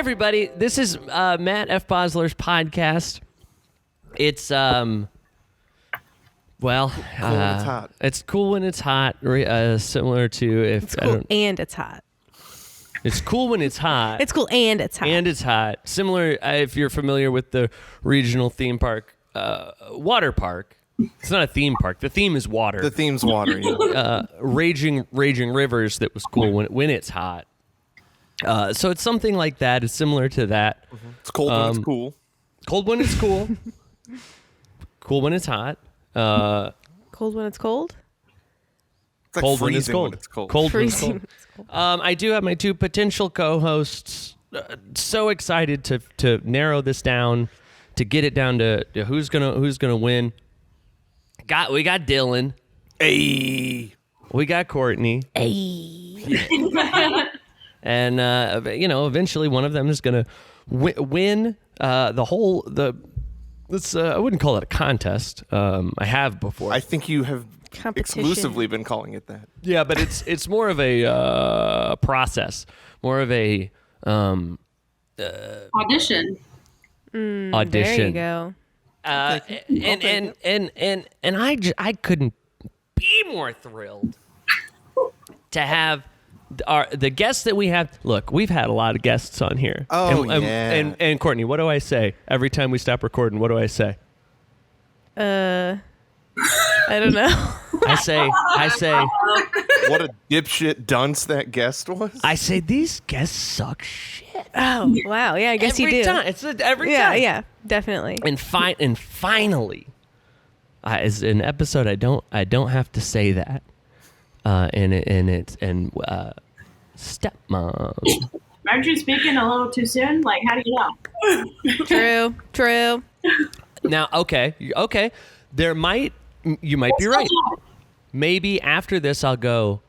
everybody. This is Matt F. Basler's podcast. It's Cool when it's hot. It's cool when it's hot. Similar to if It's cool and it's hot. It's cool when it's hot. It's cool and it's hot. And it's hot. Similar if you're familiar with the regional theme park, water park. It's not a theme park. The theme is water. The theme's water. Yeah. Raging Rivers. That was cool when it's hot. So it's something like that. It's similar to that. It's cold when it's cool. Cold when it's cool. Cool when it's hot. Cold when it's cold? It's like Cold when it's freezing cold. when it's cold. Cold when it's Freezing cold. when it's cold. I do have my two potential co-hosts. So excited to narrow this down, to get it down to who's gonna win. We got Dylan. Hey. We got Courtney. And eventually one of them is gonna win the whole I wouldn't call it a contest. I have before. I think you have Competition. exclusively been calling it that. Yeah, but it's more of a process, more of a Audition. audition. There you go. And I couldn't be more thrilled to have the guests that we have. Look, we've had a lot of guests on here. Oh, and, yeah. And Courtney, what do I say every time we stop recording? What do I say? I don't know. I say What a dipshit dunce that guest was. I say these guests suck shit. Oh, wow. Yeah, I guess every you do. time. It's every Yeah, time. yeah, definitely. And finally, as an episode, I don't have to say that. Stepmom. Aren't you speaking a little too soon? Like, how do you know? True. Now, okay. You might be right. Maybe after this, I'll go,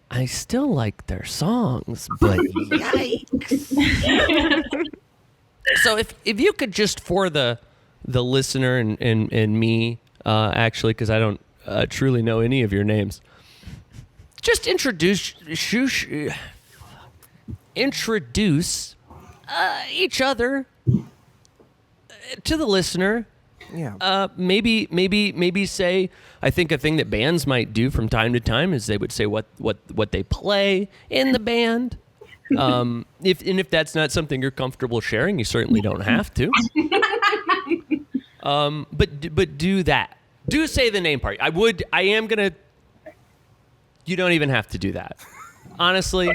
I still like their songs, but yikes. So if you could just, for the listener and me, actually, because I don't truly know any of your names, just introduce each other to the listener. Yeah. Maybe say, I think a thing that bands might do from time to time is they would say what they play in the band. If that's not something you're comfortable sharing, you certainly don't have to. But do that. Do say the name part. I am gonna. You don't even have to do that. Honestly,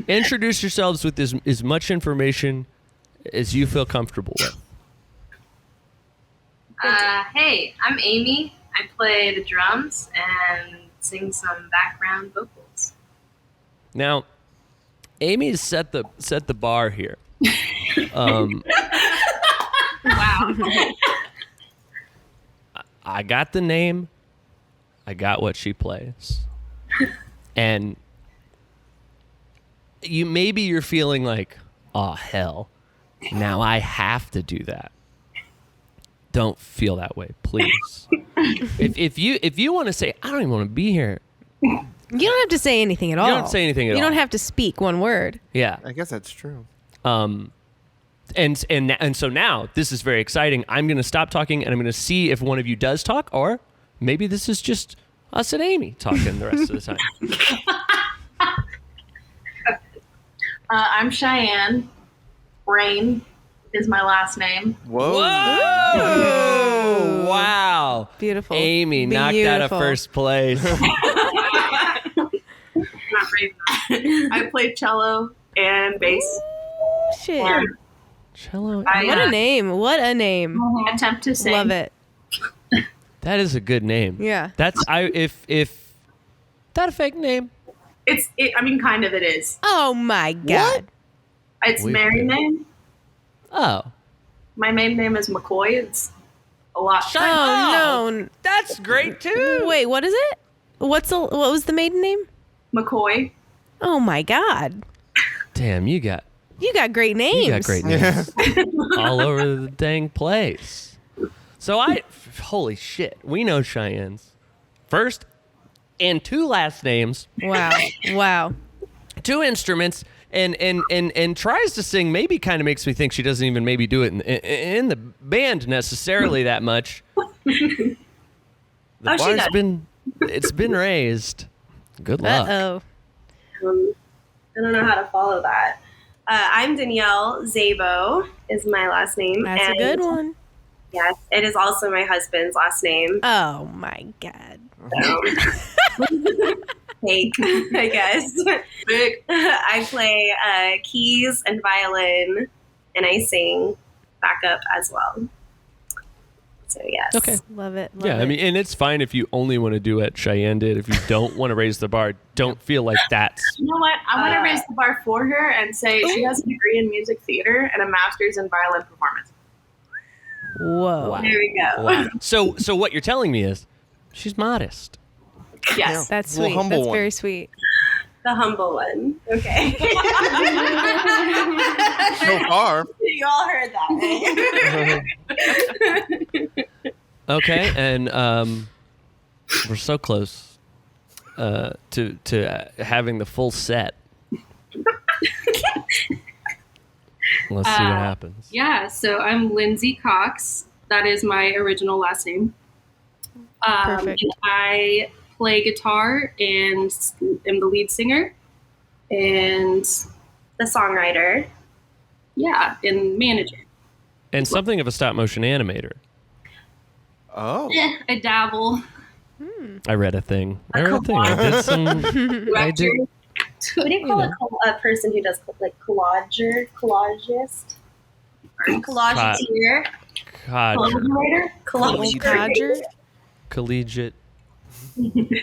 introduce yourselves with as much information as you feel comfortable with. Hey, I'm Amy. I play the drums and sing some background vocals. Now, Amy's set the bar here. Wow. I got the name. I got what she plays. And you're feeling like, oh hell, now I have to do that. Don't feel that way, please. if you want to say, I don't even want to be here. You don't have to say anything at all. You don't have to say anything at all. You don't have to speak one word. Yeah. I guess that's true. And so now this is very exciting. I'm going to stop talking and I'm going to see if one of you does talk, or maybe this is just us and Amy talking the rest of the time. I'm Cheyenne. Rain is my last name. Whoa. Whoa! Wow. Beautiful. Amy knocked out of Beautiful. first place. Not brave enough. I play cello and bass. Shit. And Cello. I What a name. What a name. attempt to sing. Love it. That is a good name. Yeah. That's if that a fake name? I mean, kind of it is. Oh my God. It's We've married been- name. Oh. My maiden name is McCoy. It's a lot. Oh, no. That's great too. Wait, what is it? What was the maiden name? McCoy. Oh my God. Damn, you got great names. you got great names all over the dang place. So holy shit, we know Cheyenne's first and two last names, Wow. Wow. 2 instruments, and tries to sing. Maybe kind of makes me think she doesn't even maybe do it in the band necessarily that much. The bar's been raised. Good luck. Uh-oh. I don't know how to follow that. I'm Danielle. Zabo is my last name. That's a good one. Yes, it is also my husband's last name. Oh my God. Fake, I guess. I play keys and violin, and I sing backup as well. So yes. Okay. Love it. Yeah, I mean, and it's fine if you only want to do what Cheyenne did. If you don't want to raise the bar, don't feel like that's. You know what? I want to raise the bar for her and say she has a degree in music theater and a master's in violin performance. Whoa. Wow. There we go. Wow. So what you're telling me is she's modest. Yes. That's Well, sweet. humble That's one. very sweet. The humble one. Okay. So far. You all heard that, right? Okay, and we're so close to having the full set. Let's see what happens. Yeah, so I'm Lindsay Cox. That is my original last name. Perfect. And I play guitar and am the lead singer. And The songwriter. yeah, and manager. And something of a stop motion animator. Oh. I dabble. I read a thing. I did some. I did. What do you call a person who does like collagist? Or collageteer? Codger. Collaborator? Codger? Collegiate.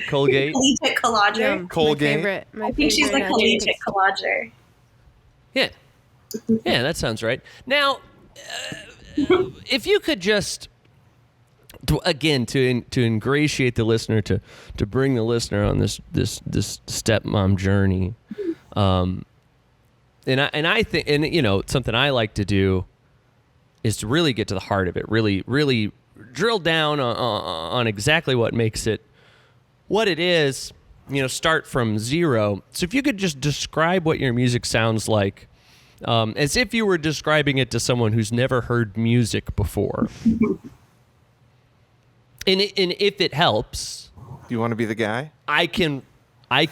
Colgate. Collegiate collager. Yeah, Colgate. My I think she's the favorite, collegiate collager. Yeah. Yeah, that sounds right. Now, if you could just, again, to ingratiate the listener, to bring the listener on this stepmom journey, and I think, and you know, something I like to do is to really get to the heart of it, really drill down on exactly what makes it what it is. You know, start from zero. So if you could just describe what your music sounds like, as if you were describing it to someone who's never heard music before. And if it helps, Do you want to be the guy? I can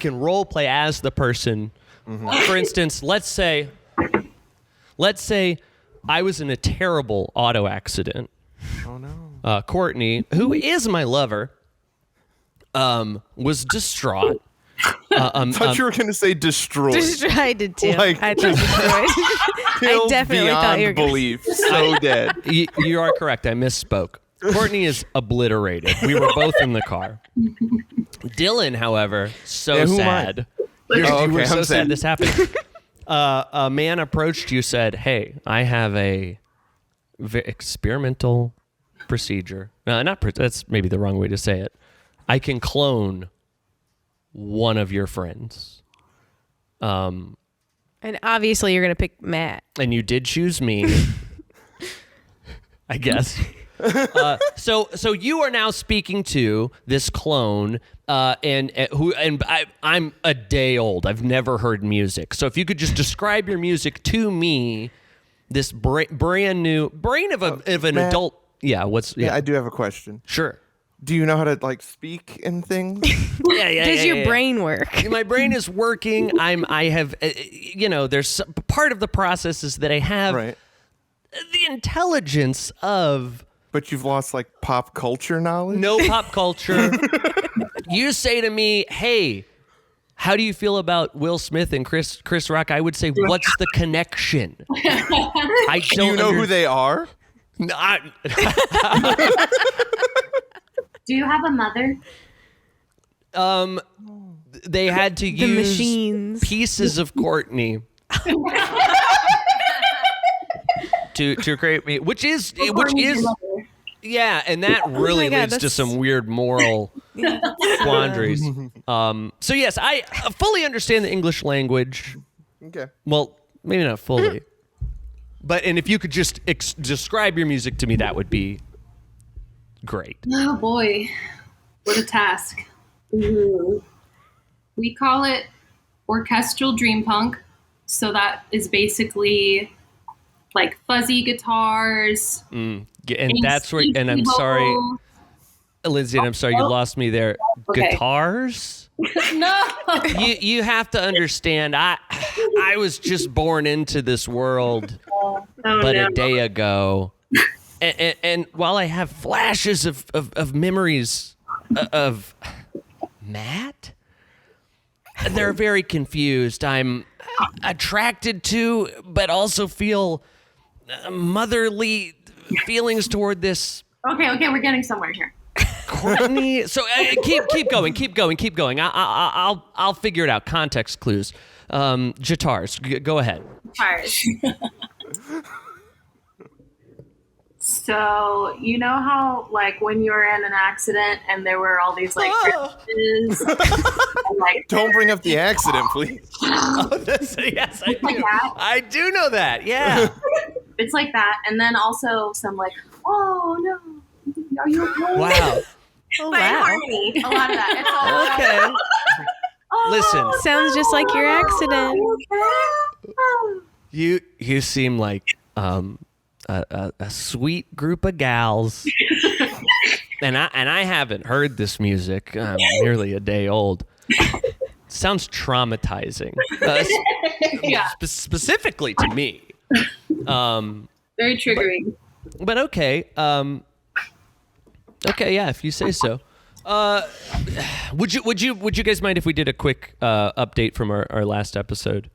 role play as the person. For instance, let's say I was in a terrible auto accident. Oh no. Courtney, who is my lover, was distraught. I thought you were going to say destroyed. I did too. Like, I thought destroyed. I Killed definitely thought you were beyond gonna belief. So dead. You are correct. I misspoke. Courtney is obliterated. We were both in the car. Dylan, however, so Yeah, who am I? sad. Oh, You okay, were so I'm sad sad. this happened. A man approached you, said, "Hey, I have a experimental procedure. No, that's maybe the wrong way to say it. I can clone one of your friends." And obviously you're going to pick Matt. And you did choose me, I guess. So you are now speaking to this clone, and I'm a day old. I've never heard music. So if you could just describe your music to me, this brand new brain of an Matt? adult. Yeah. Yeah, I do have a question. Sure. Do you know how to like speak and things? Yeah. Does your brain work? My brain is working. I have, there's part of the process is that I have Right. the intelligence of But you've lost like pop culture knowledge? no pop culture. You say to me, "Hey, how do you feel about Will Smith and Chris Rock?" I would say, "What's the connection?" I Do you know who they are? No, Do you have a mother? they had to The use machines. pieces of Courtney to create me, which is yeah, and that really God, leads to that's- some weird moral quandaries. So yes, I fully understand the English language. Okay. Well, maybe not fully. And if you could just describe your music to me, that would be great. Oh boy, what a task. We call it orchestral dream punk. So that is basically like fuzzy guitars. And that's where. And I'm sorry, vocals. Lindsay. And I'm sorry you lost me there. Okay. Guitars. No. You have to understand. I was just born into this world, but a day ago, and while I have flashes of memories of Matt, they're very confused. I'm attracted to, but also feel motherly feelings toward this Okay, we're getting somewhere here. Courtney. So keep going. I'll figure it out. Context clues. Guitars. Go ahead. Guitars. So you know how like when you were in an accident and there were all these like branches and, like Don't bring up the accident, please. Yes, I like do. that. I do know that. Yeah. It's like that, and then also some like, oh no, are you okay? Wow. Oh, But in wow. harmony. A lot of that. It's all Okay. oh, Listen. Sounds just like your accident. You seem like a sweet group of gals, and I haven't heard this music. I'm nearly a day old. Sounds traumatizing, specifically to me. Very triggering. But okay, yeah, if you say so. Would you guys mind if we did a quick update from our last episode?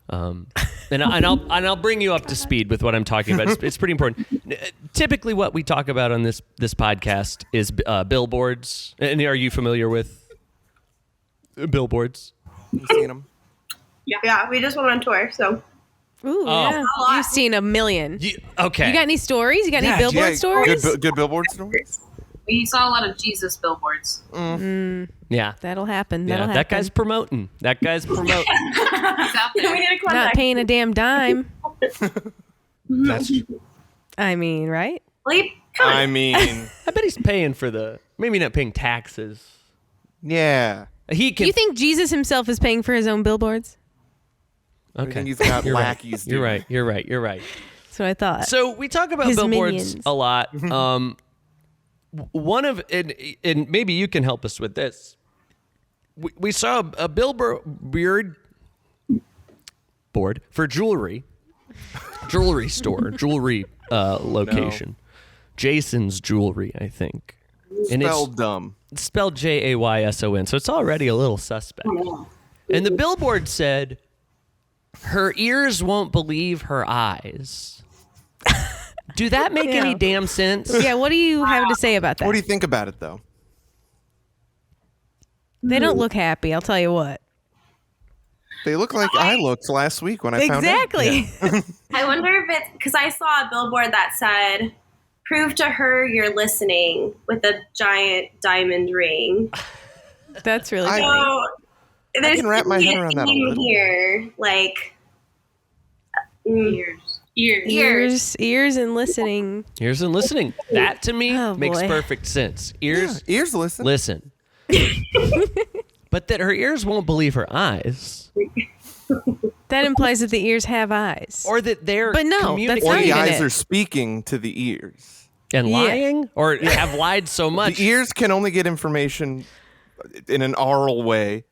And I'll bring you up to speed with what I'm talking about. It's pretty important. Typically, what we talk about on this podcast is billboards. And are you familiar with billboards? You seen them? Yeah, we just went on tour, so. Ooh, Oh. yeah. You've seen a million. Okay. You got any stories? You got any billboard stories? Good billboard stories. We saw a lot of Jesus billboards. Yeah. That'll happen. Yeah. That'll happen. That guy's promoting. It's out We there. need a Not contact. paying a damn dime. That's true. I mean, right? Bleep. Come on. I mean, I bet he's paying for maybe not paying taxes. yeah. He can. You think Jesus himself is paying for his own billboards? I Okay. think he's got You're right. lackeys. You're doing right. You're right. That's what I thought. So we talk about His billboards minions. a lot. One of and maybe you can help us with this. We saw a billboard board for jewelry store, jewelry location. Jason's Jewelry, I think. And Spelled dumb. it's spelled Jayson. So it's already a little suspect. And the billboard said, "Her ears won't believe her eyes." Do that make any Yeah. damn sense? Yeah, what do you have to say about that? What do you think about it, though? They don't look happy, I'll tell you what. They look like I looked last week when I found out. Exactly. I wonder if it's because I saw a billboard that said, "Prove to her you're listening," with a giant diamond ring. That's really I- funny. So there's can wrap my head around that a theme little. here, like Years. Ears and listening. Ears and listening. That to me Oh, makes boy. perfect sense. Ears, Ears listen. listen. But that her ears won't believe her eyes, That implies that the ears have eyes. or that they're But no, that's communicating Or not the even eyes it. are speaking to the ears. and Yeah. lying, or have lied so much. The ears can only get information in an oral way,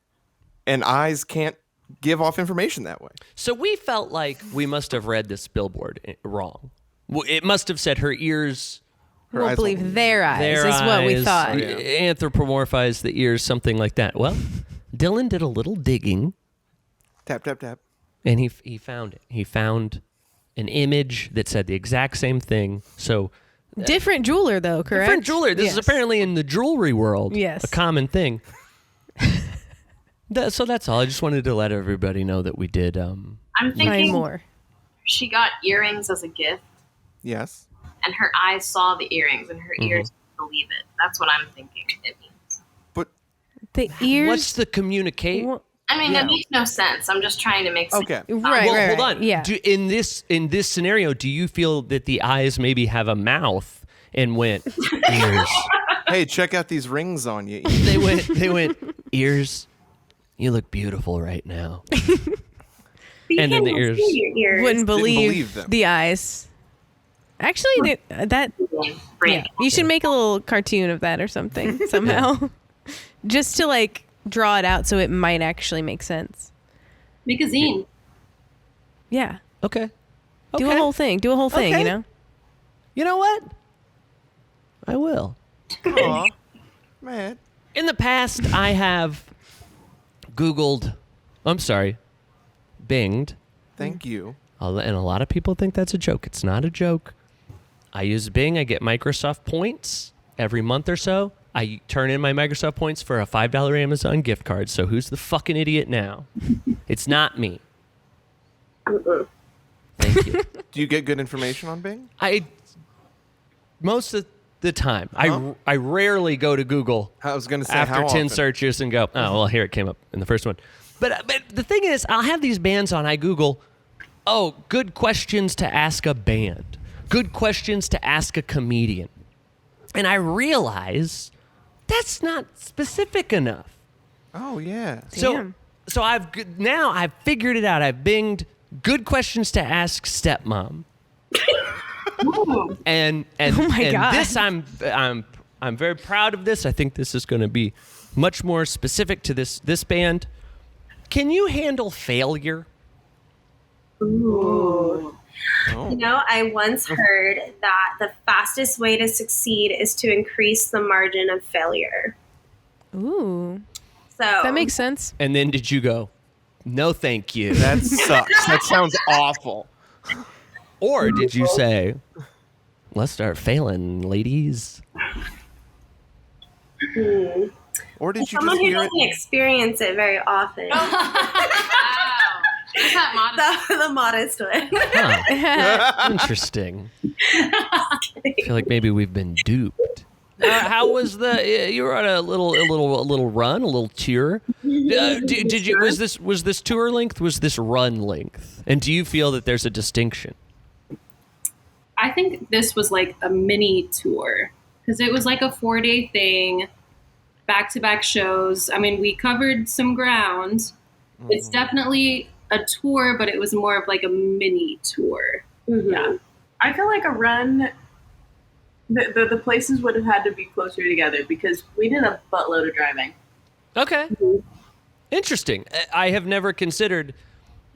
and eyes can't give off information that way. So we felt like we must have read this billboard wrong. It must have said her ears. Her won't eyes believe won't- their eyes Their is what we eyes thought. Anthropomorphize the ears, something like that. Well, Dylan did a little digging, Tap, tap, tap. and he found it. He found an image that said the exact same thing. So Different jeweler, though, correct? different jeweler. This is Yes. apparently in the jewelry world. Yes. A common thing. So that's all. I just wanted to let everybody know that we did. I'm Find thinking more. she got earrings as a gift, Yes. and her eyes saw the earrings, and her Mm-hmm. ears believe it. That's what I'm thinking it means. But The ears. What's the communicate? Wha- I mean, Yeah. that makes no sense. I'm just trying to make sense. okay. Right, Well, right, hold right. on. Yeah. In this scenario, do you feel that the eyes maybe have a mouth and went ears? Hey, check out these rings on you. They went ears. You look beautiful right now. But you And then can't the even ears. see your ears. Wouldn't believe, believe them. the eyes. Actually, that Brain. yeah. You should make a little cartoon of that or something somehow, just to like draw it out so it might actually make sense. Make a zine. Yeah, Okay. do a whole thing. Do a whole thing. Okay. You know. You know what? I will. Aw, man. In the past, I have Googled, Binged, Thank you. and a lot of people think that's a joke. It's not a joke. I use Bing. I get Microsoft points every month or so. I turn in my Microsoft points for a $5 Amazon gift card. So who's the fucking idiot now? It's not me. Thank you. Do you get good information on Bing? Most of the time, Huh? I rarely go to Google I was going to say after how 10 often? searches and go, oh, well, here it came up in the first one. But the thing is, I'll have these bands on. I Google, oh, good questions to ask a band, good questions to ask a comedian. And I realize that's not specific enough. Oh, yeah. Damn. So I've figured it out. I've binged good questions to ask Stepmom. and Oh my and God. this I'm very proud of this. I think this is going to be much more specific to this band. Can you handle failure? Oh. You know, I once heard that the fastest way to succeed is to increase the margin of failure. Ooh, So that makes sense. And then did you go, no, thank you? That sucks. That sounds awful. Or did you say, let's start failing, ladies? Or did you someone just who hear it? doesn't experience it very often. That's not modest. The modest one. Huh. Interesting. I feel like maybe we've been duped. How was you were on a little run, a little tour? Did you was this tour length? Was this run length? And do you feel that there's a distinction? I think this was like a mini tour because it was like a 4-day thing, back-to-back shows. I mean, we covered some ground. It's definitely a tour, but it was more of like a mini tour. Yeah. I feel like a run. The places would have had to be closer together because we did a buttload of driving. Okay. Interesting. I have never considered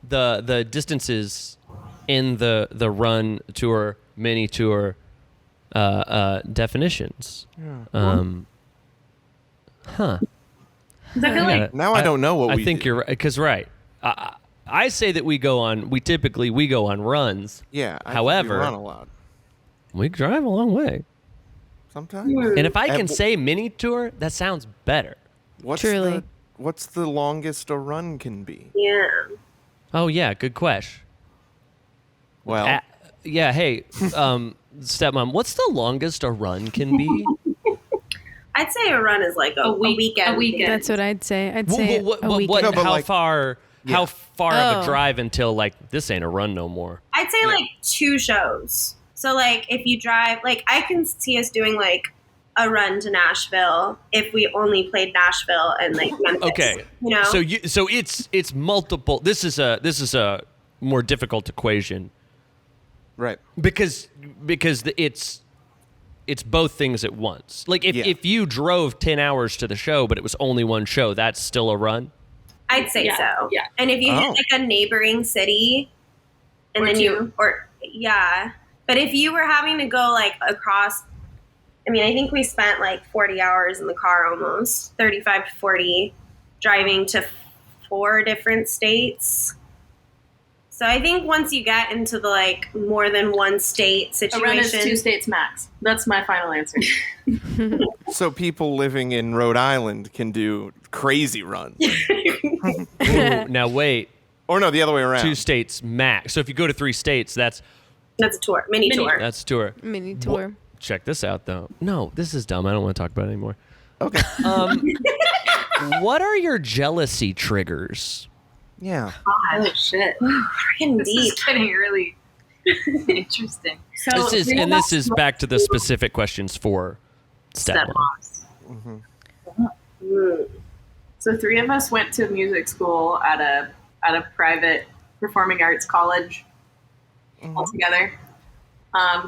the distances in the run tour, mini tour definitions. Huh. 'Cause I feel like Now I don't know what I we think do. you're right. Because I say that we go on runs. Yeah. I think However- we run a lot. We drive a long way. Sometimes. And if I can And say mini tour, that sounds better. Truly. What's the longest a run can be? Yeah. Oh yeah, good question. Well, Yeah, hey, stepmom, what's the longest a run can be? I'd say a run is like a weekend. a weekend. That's what I'd say. I'd say What, a weekend. No, but how like- far Yeah. how far of a Oh. drive until like this ain't a run no more? I'd say like 2 shows. So like if you drive, like I can see us doing like a run to Nashville if we only played Nashville and like Memphis. Okay. You know. So it's multiple. This is a more difficult equation right. because it's both things at once. Like Yeah. if you drove 10 hours to the show but it was only one show, that's still a run. I'd say Yeah, so. yeah. And if you Oh. hit like a neighboring city, and Or then two. yeah. But if you were having to go like across, I mean, I think we spent like 40 hours in the car, almost 35 to 40, driving to 4 different states. So I think once you get into the like more than one state A run is 2 situation, states max. That's my final answer. So people living in Rhode Island can do crazy runs. Ooh, now wait, Or no, the other way around. 2 states max. So if you go to 3 states, that's that's a tour, mini tour. a tour. Mini tour. Check this out though. No, this is dumb. I don't want to talk about it anymore. Okay. What are your jealousy triggers? Yeah. oh shit. Freaking This deep. is getting really interesting. So This is back to the specific questions for stepmom. So 3 of us went to music school at a private performing arts college altogether.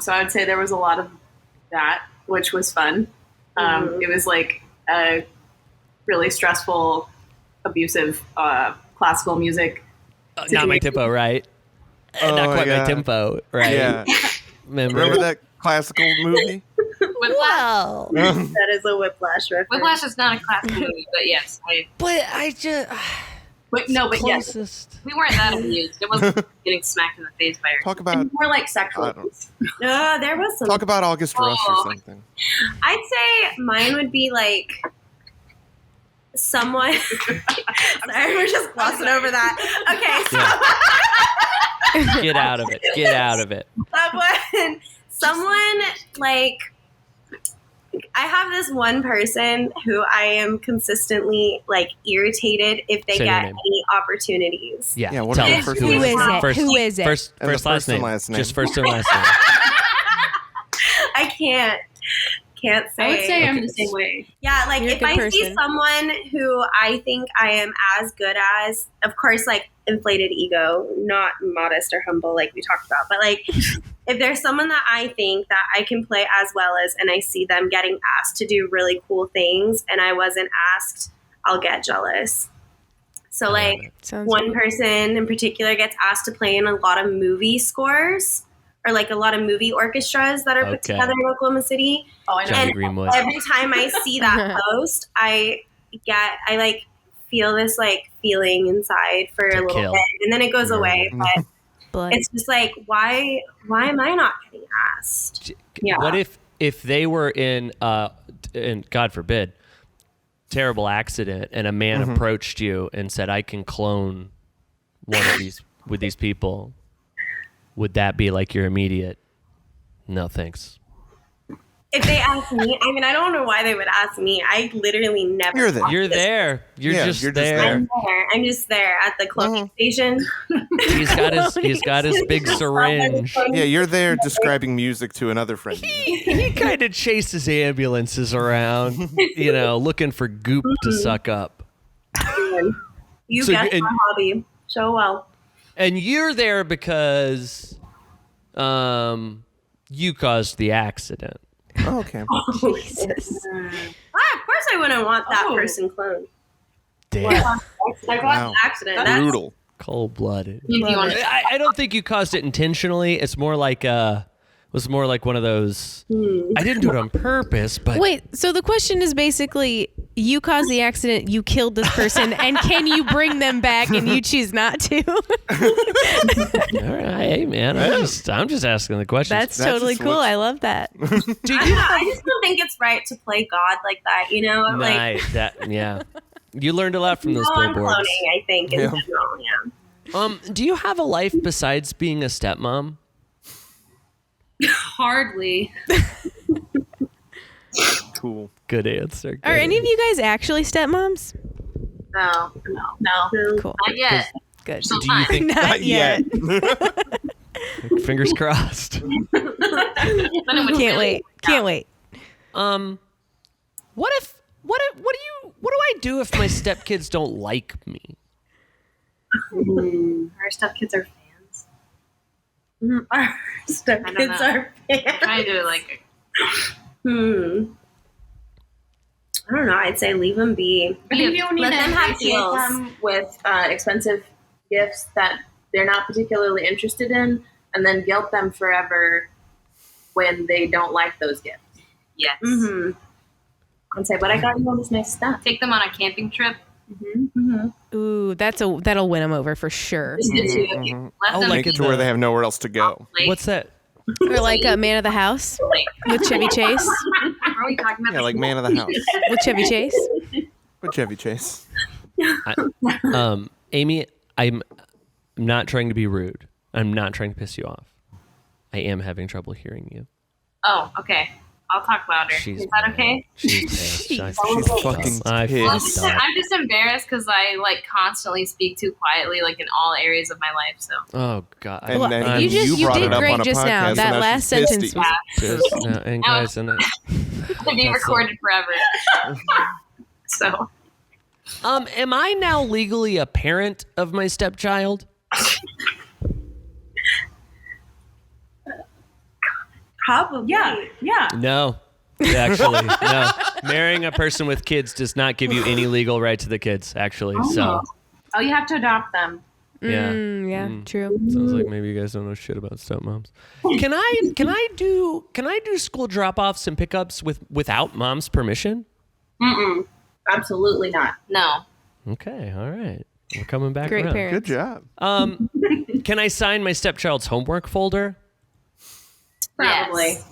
So I would say there was a lot of that, which was fun. It was like a really stressful, abusive classical music. Not my tempo, right? Not quite my tempo, right? Yeah. Remember that classical movie? Well, That is a Whiplash reference. Whiplash is not a classic movie, but yes, but I just But no, but yes, closest. we weren't that amused. It wasn't getting smacked in the face by her. Talk about more like sexual. I don't- No, there was some. talk about August Rush or something. I'd say mine would be like someone. Sorry, we're just glossing over that. Okay, so Get out of it. Get out of it. someone like I have this one person who I am consistently like irritated if they Say their get name. any opportunities. Yeah. Yeah, what tell are the us. first Who names? is it? First, Who is it? First, And the first, last, first and name. last name. Just first and last name. I can't say. I would say I'm Okay. the same way. Yeah, like You're a if good I see person. someone who I think I am as good as, of course, like inflated ego, not modest or humble like we talked about, but like if there's someone that I think that I can play as well as, and I see them getting asked to do really cool things and I wasn't asked, I'll get jealous. So like Sounds one person in particular gets asked to play in a lot of movie scores or like a lot of movie orchestras that are put Okay. together in Oklahoma City. Oh, I know. Johnny And Greenwood. every time I see that post, I like feel this like feeling inside for a To little kill. bit, and then it goes Murder. away. But blood. it's just like, why am I not getting asked? Yeah. What if they were in God forbid, terrible accident, and a man approached you and said, "I can clone one of these with these people"? Would that be like your immediate? No, thanks. If they ask me, I mean, I don't know why they would ask me. I literally never. You're there. You're there. You're Yeah, just you're just there. there. I'm there. I'm just there at the cloning station. He's got his big syringe. Yeah, you're there describing music to another friend. He kind of chases ambulances around, looking for goop to suck up. You So guessed you- my hobby so well. And you're there because you caused the accident. Oh, okay. Jesus. Of course, I wouldn't want that person cloned. Damn. I got Wow. an accident. That's Brutal. Cold-blooded. If you want to- I don't think you caused it intentionally. It's more like was more like one of those. I didn't do it on purpose, but Wait, so the question is basically you caused the accident, you killed this person, and can you bring them back and you choose not to? all right, hey man, I'm just asking the question. That's That's totally just cool. what's- I love that. Do I don't know. I just don't think it's right to play God like that. You know, like Nice. Yeah. You learned a lot from those no, I'm billboards. cloning. I think in Yeah. general, yeah. Do you have a life besides being a stepmom? Hardly. Cool. Good answer. Are any of you guys actually stepmoms? No. Cool. Not yet. Good. Do you think? Not yet. Fingers crossed. Then it would Can't really wait. work Can't out. wait. What do I do if my stepkids don't like me? Our stepkids are fans. Our stepkids I don't know. are fans. Trying to like. I don't know. I'd say leave them be. I think you need Let to them have appreciate feels. them with expensive gifts that they're not particularly interested in, and then guilt them forever when they don't like those gifts. Yes. Mm-hmm. And say, "But I got you all this nice stuff." Take them on a camping trip. Ooh, that'll win them over for sure. Just to let them like Make it in to where the- they have nowhere else to go. Lake. What's that? Or like a Man of the House Lake. with Chevy Chase. Are we talking about? Yeah, like Man of the House With Chevy Chase. with Chevy Chase. Amy, I'm not trying to be rude. I'm not trying to piss you off. I am having trouble hearing you. Oh, okay. I'll talk louder. She's Is that okay? She's pissed. She's I fucking fucked up. I pissed. fucked up. I'm just embarrassed because I like constantly speak too quietly, like in all areas of my life. So Oh God. And Well, then you brought did it up great on a just now. podcast, so That now last she's pissed sentence at was you. Just, no, and guys, and to be recorded forever. So am I now legally a parent of my stepchild? Probably. Yeah. No. Actually, no. Marrying a person with kids does not give you any legal right to the kids, actually. So, Oh, you have to adopt them. yeah. Yeah, true. Sounds like maybe you guys don't know shit about stepmoms. Can I do school drop-offs and pickups without mom's permission? Mm-mm. Absolutely not. No. Okay, all right. We're coming back Great around. parents. Good job. Can I sign my stepchild's homework folder? Probably. Yes.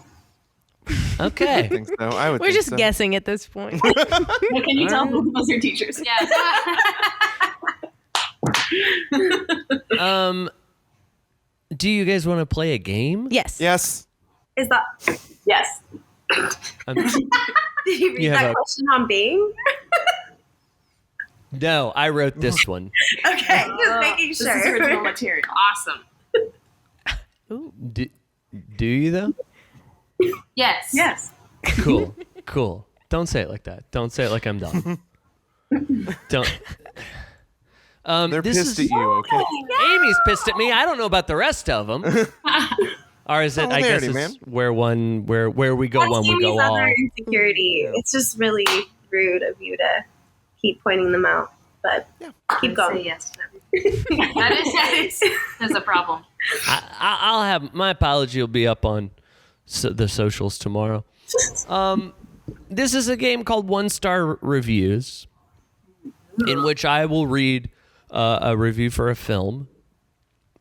Okay. I think so. I would We're think just so. guessing at this point. But can you tell both of us are teachers? Yeah. Do you guys want to play a game? Yes. Yes. Is that? Yes. Um, Did you read You have that a- question on Bing? no, I wrote this one. Okay, just making This is original sure. material. Awesome. Ooh. Do you though? Yes. Yes. Cool. Don't say it like that. Don't say it like I'm dumb. Don't. They're this pissed is at you, okay? Amy's pissed at me. I don't know about the rest of them. Or is it? I guess Solidarity, it's man. where we go That's one, we go Amy's all. other insecurity. It's just really rude of you to keep pointing them out. But keep Say going. yes to everything. That's a problem. I'll have my apology will be up on the socials tomorrow. This is a game called 1-Star Reviews, in which I will read a review for a film,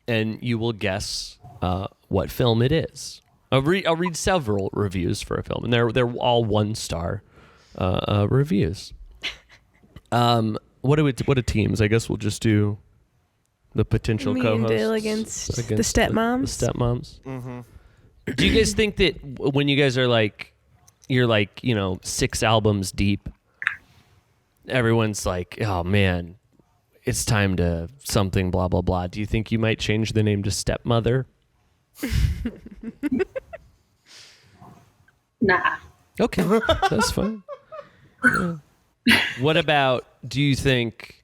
and you will guess what film it is. I'll read several reviews for a film, and they're all 1-star reviews. What are teams? I guess we'll just do the potential Me co-hosts and Dale against the stepmoms. The stepmoms. Mm-hmm. Do you guys think that when you guys are you're 6 albums deep, everyone's like, oh man, it's time to something, blah, blah, blah. Do you think you might change the name to Stepmother? Nah. Okay, that's fine. Yeah. What about, do you think,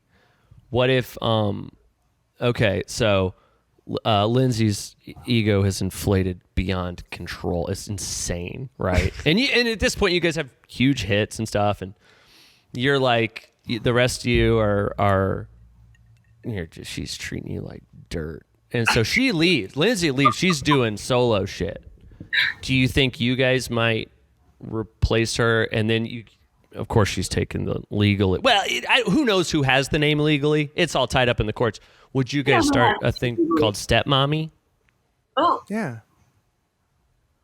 what if, okay, so Lindsay's ego has inflated beyond control. It's insane, right? and at this point, you guys have huge hits and stuff, and you're like, the rest of you are she's treating you like dirt. And so she leaves. Lindsay leaves. She's doing solo shit. Do you think you guys might replace her? And then of course, she's taken the legal. Well, who knows who has the name legally? It's all tied up in the courts. Would you guys start a thing called Stepmommy? Oh, Yeah.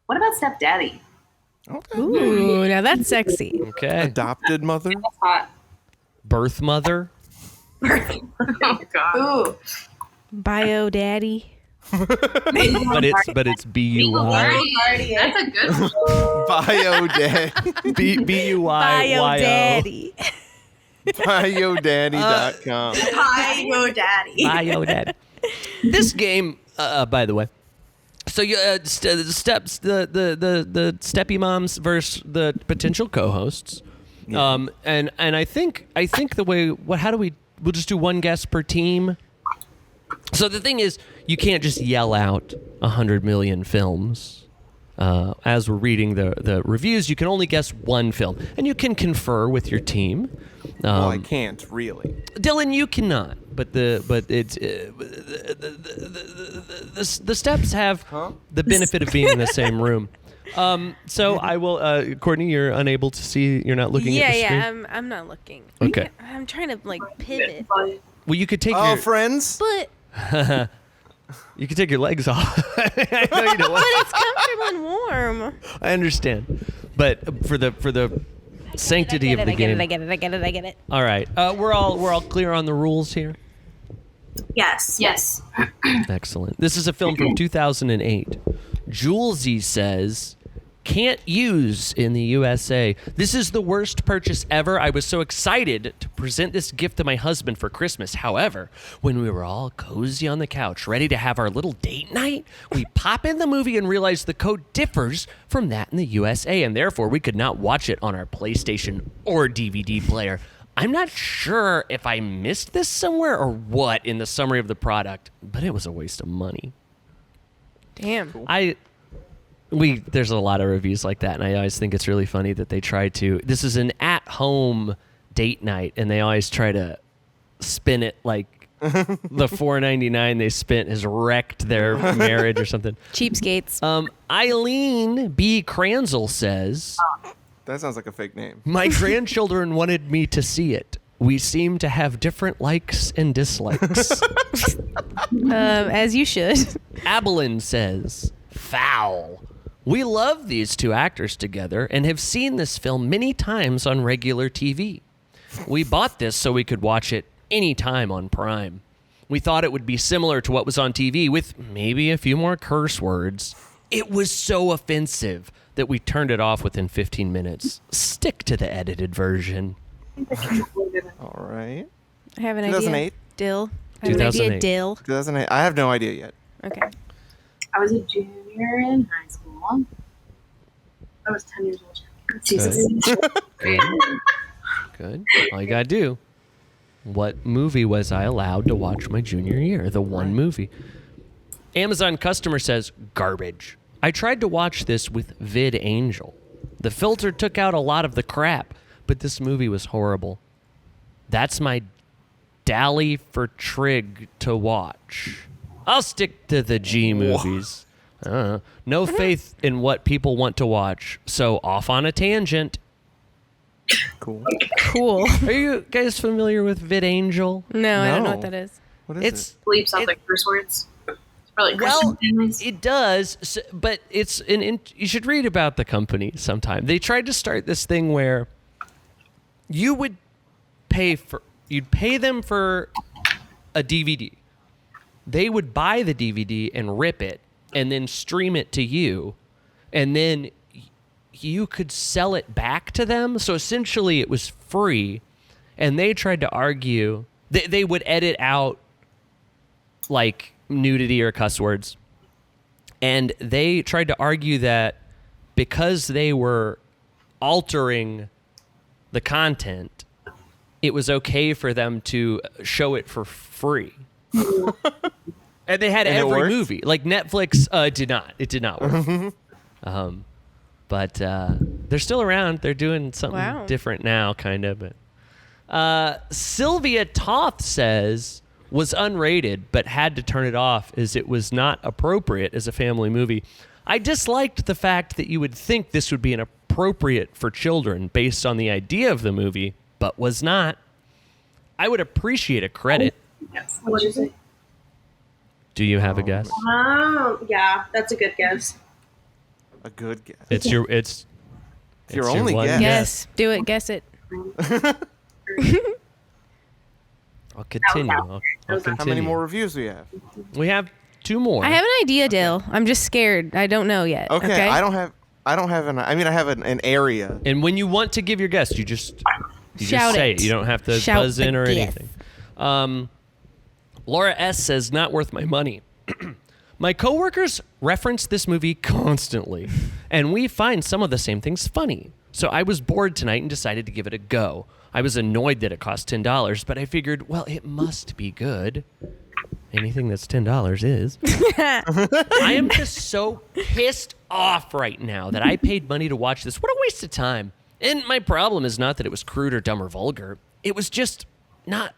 what about stepdaddy? Okay. Ooh, now that's sexy. Okay. Adopted mother. That's hot. Birth mother? Oh God. Ooh. Bio daddy. But it's B-U-Y. That's a good one. Bio dad. B-U-Y-Y-O. Bio daddy. BioDaddy.com. Hi, go daddy. Bio daddy. This game, by the way, so you the steppy moms versus the potential co-hosts, and I think the way we'll just do one guest per team. So the thing is, you can't just yell out 100 million films. As we're reading the reviews, you can only guess one film, and you can confer with your team. Well, I can't really. Dylan, you cannot, but the steps have the benefit of being in the same room. So I will, Courtney, you're unable to see. You're not looking at the screen. Yeah, I'm not looking. Okay. I'm trying to pivot, Well, you could take Oh, friends. but you could take your legs off. I know you don't want. it's comfortable and warm. I understand, but for the sanctity of the game. I get it. All right, we're all clear on the rules here. Yes. Yes. Excellent. This is a film from 2008. Julesy says, can't use in the USA. This is the worst purchase ever. I was so excited to present this gift to my husband for Christmas. However, when we were all cozy on the couch, ready to have our little date night, we pop in the movie and realize the code differs from that in the USA, and therefore we could not watch it on our PlayStation or DVD player. I'm not sure if I missed this somewhere or what in the summary of the product, but it was a waste of money. Damn. There's a lot of reviews like that, and I always think it's really funny that they try to. This is an at-home date night, and they always try to spin it like the $4.99 they spent has wrecked their marriage or something. Cheapskates. Eileen B. Kranzel says, That sounds like a fake name. my grandchildren wanted me to see it. We seem to have different likes and dislikes. As you should. Abelin says, foul. We love these two actors together and have seen this film many times on regular TV. We bought this so we could watch it anytime on Prime. We thought it would be similar to what was on TV with maybe a few more curse words. It was so offensive that we turned it off within 15 minutes. Stick to the edited version. All right. I have an 2008? idea. Dill. I have an idea. 2008. Dill. 2008. I have no idea yet. Okay. I was a junior in high school. I was 10 years old. Jesus. Good. All you gotta do. What movie was I allowed to watch my junior year? The one movie. Amazon customer says, garbage. I tried to watch this with VidAngel. The filter took out a lot of the crap, but this movie was horrible. That's my dally for Trig to watch. I'll stick to the G movies. No faith in what people want to watch, so off on a tangent. Cool. Cool. Are you guys familiar with VidAngel? No, I don't know No. what that is. What is It's Bleep sounds like curse words. It's probably Christian well, families. it does, but it's you should read about the company sometime. They tried to start this thing where you would you'd pay them for a DVD. They would buy the DVD and rip it and then stream it to you, and then you could sell it back to them. So essentially it was free, and they tried to argue they would edit out like nudity or cuss words, and they tried to argue that because they were altering the content, it was okay for them to show it for free. And they had And it every worked? movie. Like Netflix did not. It did not work. But they're still around. They're doing something Wow. different now, kind of. But Sylvia Toth says was unrated, but had to turn it off as it was not appropriate as a family movie. I disliked the fact that you would think this would be inappropriate for children based on the idea of the movie, but was not. I would appreciate a credit. Yes. What is it? Do you have a guess? Oh, yeah, that's a good guess. A good guess. It's your only one guess. Guess. Do it. Guess it. I'll continue. I'll continue. How many more reviews do we have? We have two more. I have an idea, Dill. I'm just scared. I don't know yet. Okay, I don't have I have an area. And when you want to give your guess, you just Shout say it. it. You don't have to Shout buzz in the or gift. anything. Laura S says, not worth my money. My coworkers reference this movie constantly, and we find some of the same things funny. So I was bored tonight and decided to give it a go. I was annoyed that it cost $10, but I figured, well, it must be good. Anything that's $10 is. I am just so pissed off right now that I paid money to watch this. What a waste of time. And my problem is not that it was crude or dumb or vulgar. It was just not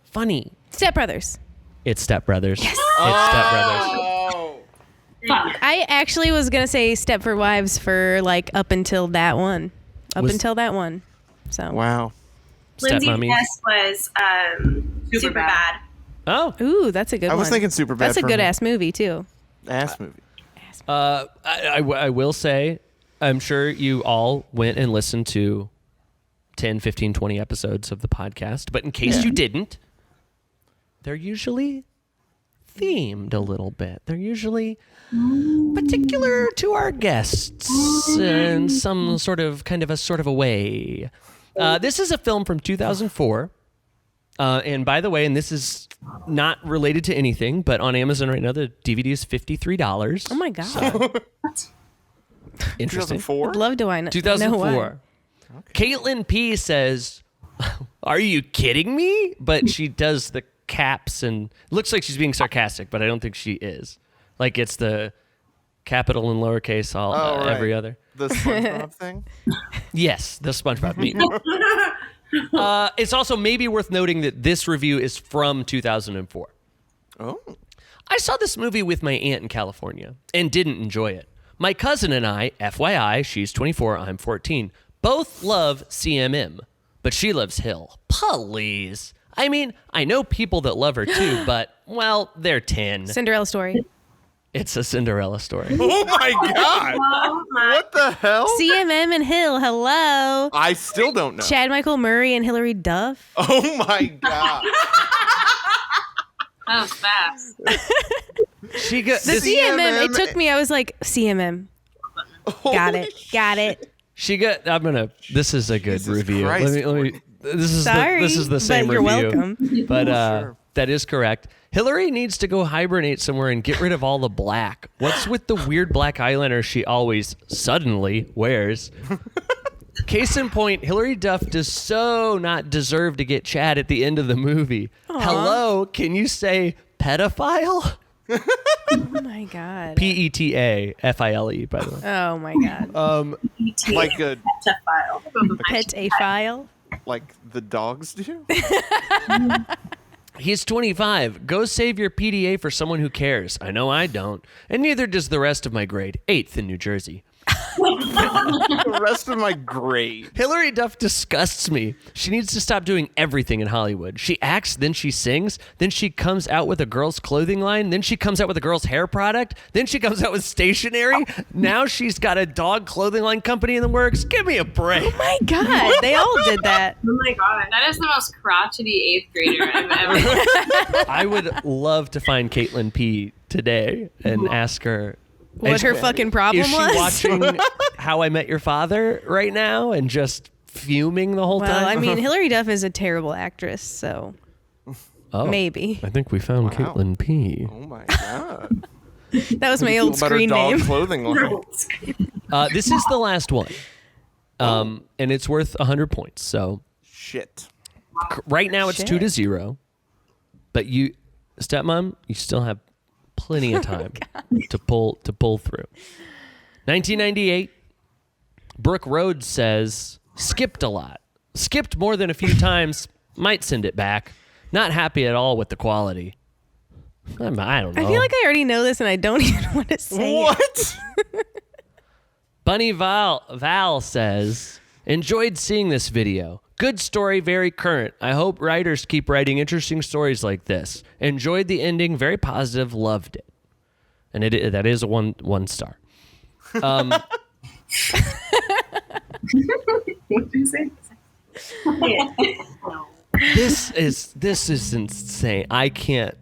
funny. Step Brothers. It's Step Brothers. Yes. It's Step Brothers. Oh. Fuck. I actually was gonna say Stepford Wives for like up until that one. Until that one. So. Wow. Lindsay's Stepmommies. guess was super bad. Oh. Ooh, that's a good I one. was thinking Superbad. That's a for good me. ass movie too. Ass movie. I will say, I'm sure you all went and listened to 10, 15, 20 episodes of the podcast. But in case you didn't, they're usually themed a little bit. They're usually particular to our guests in some sort of a way. This is a film from 2004. And by the way, and this is not related to anything, but on Amazon right now, the DVD is $53. Oh my god. Interesting. 2004. I'd love to I know 2004. why. Caitlin P says, Are you kidding me? But she does the caps and looks like she's being sarcastic, but I don't think she is. Like it's the capital and lowercase all right. every other. The SpongeBob thing? Yes, the SpongeBob meme. It's also maybe worth noting that this review is from 2004. Oh. I saw this movie with my aunt in California and didn't enjoy it. My cousin and I, FYI, she's 24, I'm 14, both love CMM, but she loves Hill. Please. I mean, I know people that love her too, but, well, they're 10. Cinderella story. It's a Cinderella story. Oh my God. Oh my. What the hell? CMM and Hill, hello. I still don't know. Chad Michael Murray and Hilary Duff. Oh my God. That was fast. She got The CMM, it took me, I was like, CMM. Got it. Got it. This is a good Jesus review. Christ. Let me this is Sorry, this is the same but you're review. welcome. But Sure. that is correct. Hillary needs to go hibernate somewhere and get rid of all the black. What's with the weird black eyeliner she always suddenly wears? Case in point, Hilary Duff does so not deserve to get Chad at the end of the movie. Hello, can you say pedophile? Oh my God. Petafile, by the way. Oh my God. Like a file. Pet a file. like the dogs do? He's 25. Go save your PDA for someone who cares. I know I don't. And neither does the rest of my grade. 8th in New Jersey. The rest of my grade. Hilary Duff disgusts me. She needs to stop doing everything in Hollywood. She acts, then she sings, then she comes out with a girl's clothing line, then she comes out with a girl's hair product, then she comes out with stationery. Now she's got a dog clothing line company in the works. Give me a break. Oh my God. They all did that. Oh my God. That is the most crotchety 8th grader I've ever. I would love to find Caitlin P. today and ask her What her fucking problem is she was? watching How I Met Your Father right now and just fuming the whole Well, time? I mean, Hilary Duff is a terrible actress, so maybe. I think we found Wow. Caitlin P. Oh my God. That was my old Feel better screen dog name. clothing line. This is the last one. And it's worth 100 points. So Shit. right now it's 2-0. But you, Stepmom, you still have plenty of time to pull through. 1998. Brooke Rhodes says, skipped a lot. Skipped more than a few times. Might send it back. Not happy at all with the quality. I don't know. I feel like I already know this and I don't even want to say it. What? Bunny Val says, enjoyed seeing this video. Good story, very current. I hope writers keep writing interesting stories like this. Enjoyed the ending, very positive, loved it. And that is a one star. What did you say? This is insane. I can't.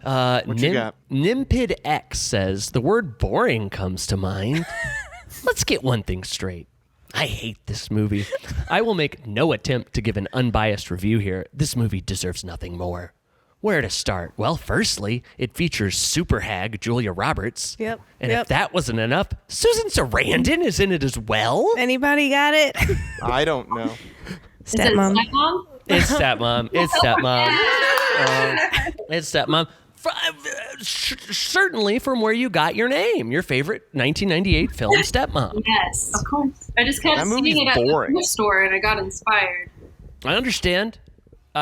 What you got? Nimpid X says the word boring comes to mind. Let's get one thing straight. I hate this movie. I will make no attempt to give an unbiased review here. This movie deserves nothing more. Where to start? Well, firstly, it features super hag Julia Roberts. Yep, And yep. if that wasn't enough, Susan Sarandon is in it as well. Anybody got it? I don't know. Stepmom. Stepmom? It's Stepmom. It's Stepmom. It's Stepmom. Certainly from where you got your name, your favorite 1998 film, Stepmom. Yes. Of course. I just kept That seeing movie's it at boring. the thrift store and I got inspired. I understand. We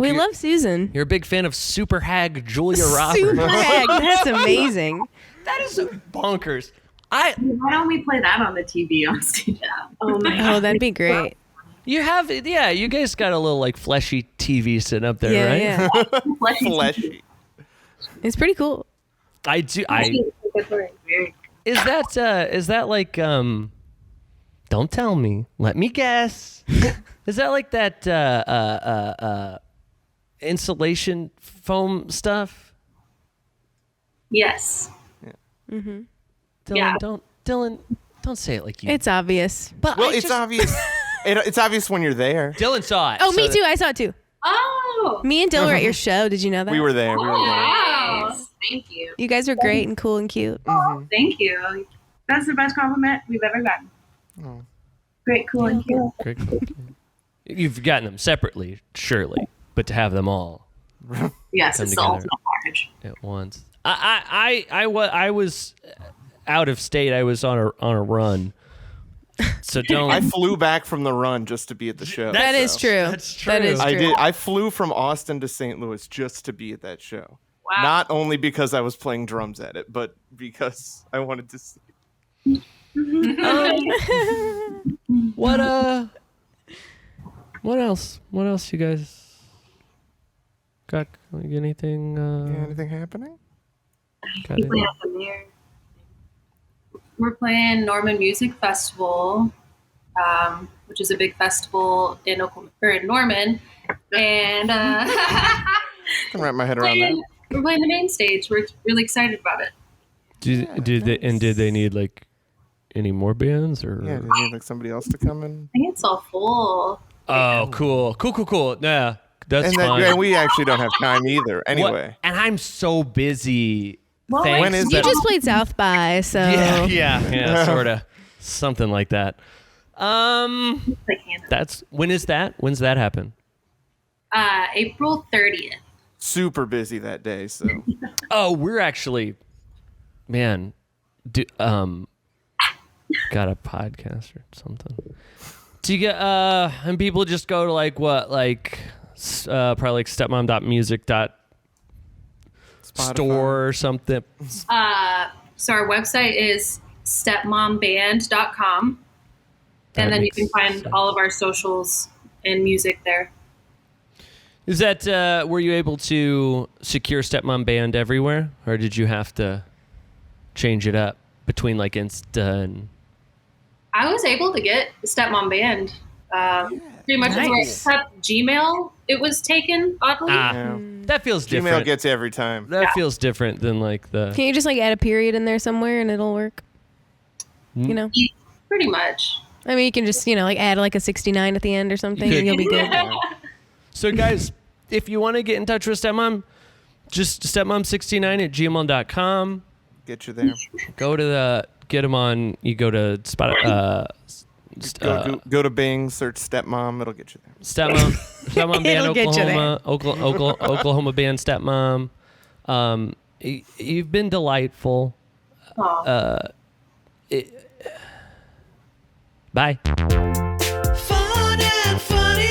You're- love Susan. You're a big fan of super hag Julia Roberts. Super hag. That's amazing. That is bonkers. I Why don't we play that on the TV on stage? Oh my Oh, that'd be great. you have you guys got a little like fleshy TV sitting up there, Yeah, right? yeah. Fleshy. It's pretty cool. I do. Very Is that like don't tell me. Let me guess. Is that like that insulation foam stuff? Yes. Dylan, Yeah. Dylan, don't say it like you. It's obvious. but Well, I it's just- obvious. It's obvious when you're there. Dylan saw it. Oh, so me that- too. I saw it too. Oh. Me and Dylan were at your show. Did you know that? We were there. We were there. Wow. Thank you. You guys were great and cool and cute. Thank you. That's the best compliment we've ever gotten. Oh. Great, cool, and cute. Great. You've gotten them separately, surely, but to have them all Yes, Come it's the together. ultimate package. at once. I was out of state. I was on a run. So don't. I flew back from the run just to be at the show. That is so. true. That's true. That is I true. did. I flew from Austin to St. Louis just to be at that show. Wow. Not only because I was playing drums at it, but because I wanted to see. What else? What else you guys got? Like anything? Anything happening? Got it? We're playing Norman Music Festival, which is a big festival in Oklahoma, or in Norman, and I can wrap my head around that. we're playing the main stage. We're really excited about it. Did they need like any more bands or? Yeah, do you need like somebody else to come in? I think it's all full. Oh, cool. Yeah, that's And fine. and we actually don't have time either. Anyway, And I'm so busy. Well, Thanks. when is You it? just played South by, so Yeah, sort of, something like that. Like Hannah. That's when is that? When's that happen? April 30th. super busy that day. So Oh, we're actually, man, got a podcast or something. Do you get and people just go to like what, like probably like stepmom.music.store or something. So our website is stepmomband.com. That And then you makes can find sense. all of our socials and music there. Is that were you able to secure Stepmom Band everywhere, or did you have to change it up between like Insta and? I was able to get Stepmom Band pretty much everywhere Nice. except Gmail. It was taken, oddly. yeah. That feels Gmail different. gets you every time. That feels different than like the. Can't you just like add a period in there somewhere and it'll work? You know, Pretty much. I mean, you can just like add like a 69 at the end or something, You and you'll be good. So guys, if you want to get in touch with Stepmom, just stepmom69@gmail.com. Get you there. Go to get them on. You go to Go to Bing, search Stepmom. It'll get you there. Stepmom Band It'll get you Oklahoma, Oklahoma Band Stepmom. You've been delightful. Aw. Bye. Fun and funny